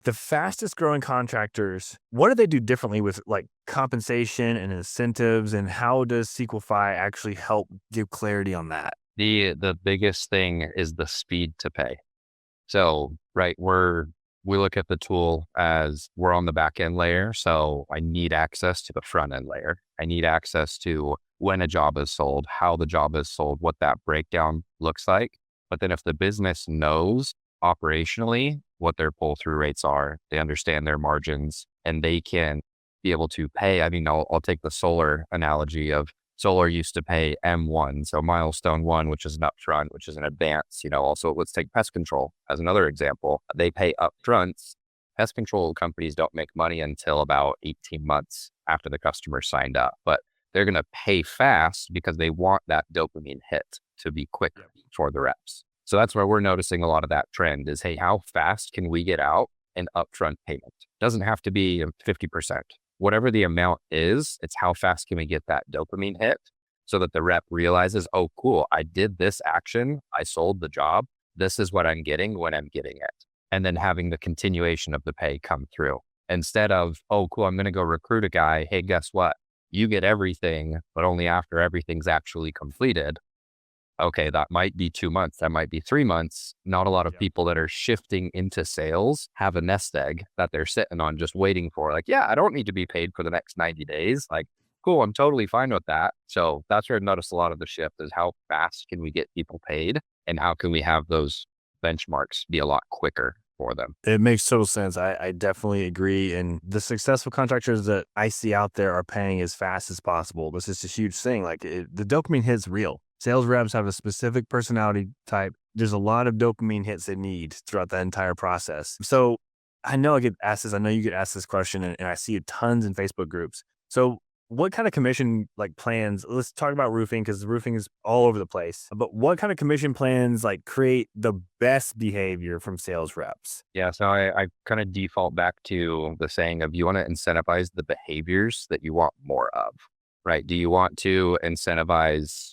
The fastest growing contractors, what do they do differently with like compensation and incentives, and how does Sequify actually help give clarity on that? The biggest thing is the speed to pay. So, right, we look at the tool as we're on the back end layer. So I need access to the front end layer. I need access to when a job is sold, how the job is sold, what that breakdown looks like. But then if the business knows operationally what their pull through rates are, they understand their margins and they can be able to pay. I mean, I'll take the solar analogy of solar used to pay M1, so milestone one, which is an upfront, which is an advance. Also let's take pest control as another example. They pay upfronts. Pest control companies don't make money until about 18 months after the customer signed up, but they're going to pay fast because they want that dopamine hit to be quick for the reps. So that's where we're noticing a lot of that trend is, hey, how fast can we get out an upfront payment? Doesn't have to be 50%. Whatever the amount is, it's how fast can we get that dopamine hit so that the rep realizes, oh, cool, I did this action. I sold the job. This is what I'm getting when I'm getting it. And then having the continuation of the pay come through instead of, oh, cool, I'm going to go recruit a guy. Hey, guess what? You get everything, but only after everything's actually completed. Okay, that might be 2 months. That might be 3 months. Not a lot of Yep. people that are shifting into sales have a nest egg that they're sitting on just waiting for. Like, yeah, I don't need to be paid for the next 90 days. Like, cool, I'm totally fine with that. So that's where I've noticed a lot of the shift is how fast can we get people paid and how can we have those benchmarks be a lot quicker for them. It makes total sense. I definitely agree. And the successful contractors that I see out there are paying as fast as possible. This is a huge thing. Like the dopamine hit's real. Sales reps have a specific personality type. There's a lot of dopamine hits they need throughout that entire process. So I know I get asked this. I know you get asked this question, and I see it tons in Facebook groups. So what kind of commission like plans? Let's talk about roofing because roofing is all over the place. But what kind of commission plans like create the best behavior from sales reps? Yeah, so I kind of default back to the saying of you want to incentivize the behaviors that you want more of, right? Do you want to incentivize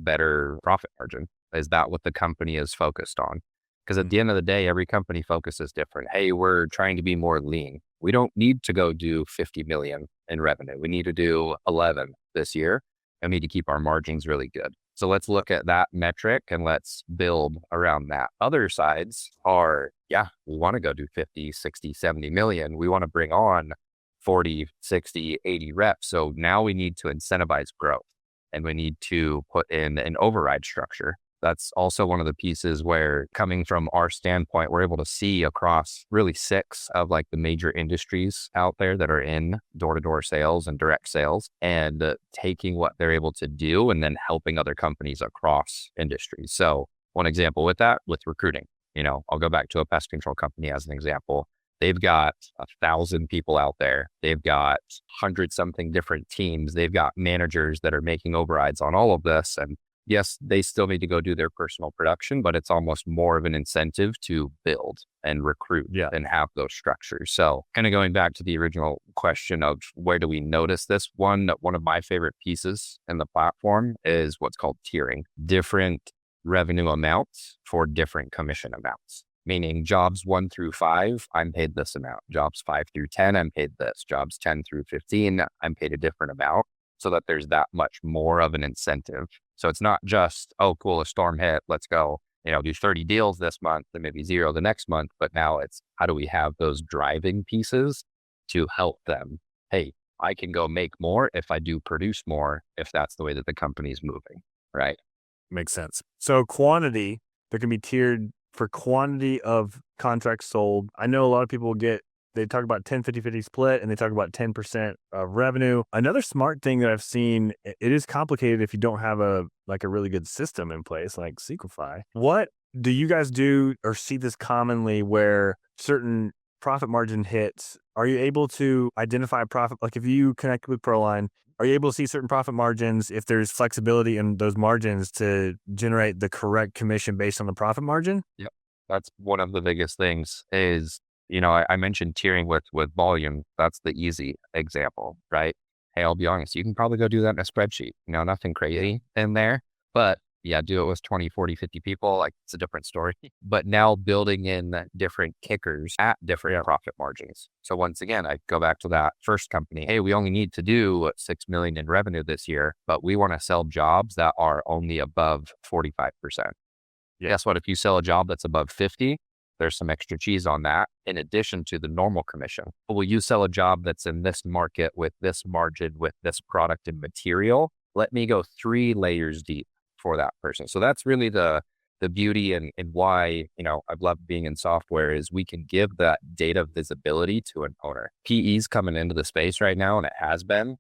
better profit margin? Is that what the company is focused on? Because at Mm. the end of the day, every company focuses different. Hey, we're trying to be more lean. We don't need to go do 50 million in revenue. We need to do 11 this year and we need to keep our margins really good. So let's look at that metric and let's build around that. Other sides are, yeah, we want to go do 50, 60, 70 million. We want to bring on 40, 60, 80 reps. So now we need to incentivize growth and we need to put in an override structure. That's also one of the pieces where coming from our standpoint, we're able to see across really six of like the major industries out there that are in door-to-door sales and direct sales and taking what they're able to do and then helping other companies across industries. So one example with that, with recruiting, I'll go back to a pest control company as an example. They've got 1,000 people out there. They've got 100 something different teams. They've got managers that are making overrides on all of this. And yes, they still need to go do their personal production, but it's almost more of an incentive to build and recruit Yeah. and have those structures. So kind of going back to the original question of where do we notice this? One of my favorite pieces in the platform is what's called tiering, different revenue amounts for different commission amounts. Meaning jobs 1 through 5, I'm paid this amount. Jobs 5 through 10, I'm paid this. Jobs 10 through 15, I'm paid a different amount so that there's that much more of an incentive. So it's not just, oh, cool, a storm hit. Let's go, do 30 deals this month and maybe zero the next month. But now it's how do we have those driving pieces to help them? Hey, I can go make more if I do produce more, if that's the way that the company's moving, right? Makes sense. So quantity, there can be tiered for quantity of contracts sold. I know a lot of people they talk about 10-50-50 split and they talk about 10% of revenue. Another smart thing that I've seen, it is complicated if you don't have a really good system in place like Sequify. What do you guys do or see this commonly where certain profit margin hits? Are you able to identify a profit? Like if you connect with Proline, are you able to see certain profit margins if there's flexibility in those margins to generate the correct commission based on the profit margin? Yep. That's one of the biggest things is, I mentioned tiering with volume. That's the easy example, right? Hey, I'll be honest, you can probably go do that in a spreadsheet, nothing Yeah. crazy in there, but Yeah, do it with 20, 40, 50 people. Like it's a different story. But now building in different kickers at different profit margins. So once again, I go back to that first company. Hey, we only need to do 6 million in revenue this year, but we want to sell jobs that are only above 45%. Yeah. Guess what? If you sell a job that's above 50, there's some extra cheese on that in addition to the normal commission. But will you sell a job that's in this market with this margin, with this product and material? Let me go 3 layers deep for that person. So that's really the beauty and why, I've loved being in software is we can give that data visibility to an owner. PE's coming into the space right now, and it has been.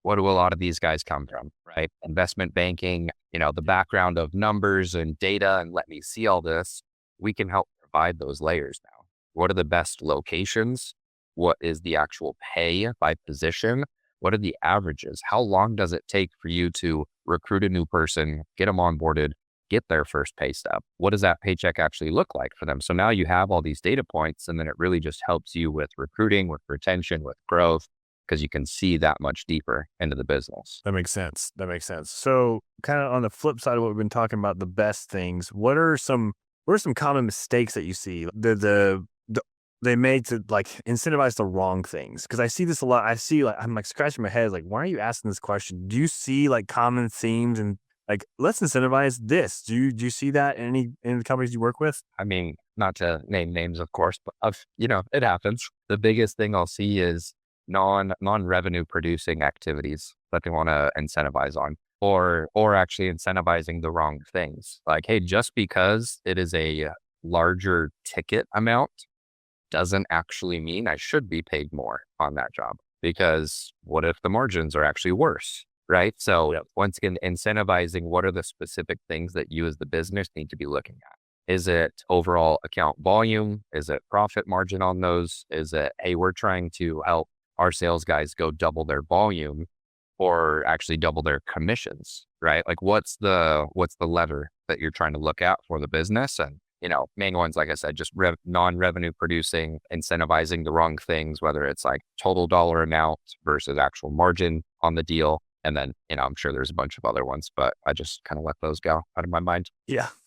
What do a lot of these guys come from, right? Investment banking, the background of numbers and data, and let me see all this. We can help provide those layers now. What are the best locations? What is the actual pay by position? What are the averages? How long does it take for you to recruit a new person, get them onboarded, get their first pay stub? What does that paycheck actually look like for them? So now you have all these data points, and then it really just helps you with recruiting, with retention, with growth, because you can see that much deeper into the business. That makes sense. That makes sense. So kind of on the flip side of what we've been talking about, the best things, what are some common mistakes that you see they made to like incentivize the wrong things? Because I see this a lot. I'm like scratching my head, like, why are you asking this question? Do you see like common themes and like, let's incentivize this? Do you see that in the companies you work with? I mean, not to name names, of course, but it happens. The biggest thing I'll see is non-revenue producing activities that they want to incentivize on, or actually incentivizing the wrong things. Like, hey, just because it is a larger ticket amount doesn't actually mean I should be paid more on that job, because what if the margins are actually worse? Right. So once again, incentivizing what are the specific things that you as the business need to be looking at. Is it overall account volume? Is it profit margin on those? Is it, hey, we're trying to help our sales guys go double their volume or actually double their commissions, right? Like what's the lever that you're trying to look at for the business? And, main ones, like I said, just non-revenue producing, incentivizing the wrong things, whether it's like total dollar amount versus actual margin on the deal. And then, I'm sure there's a bunch of other ones, but I just kind of let those go out of my mind. Yeah.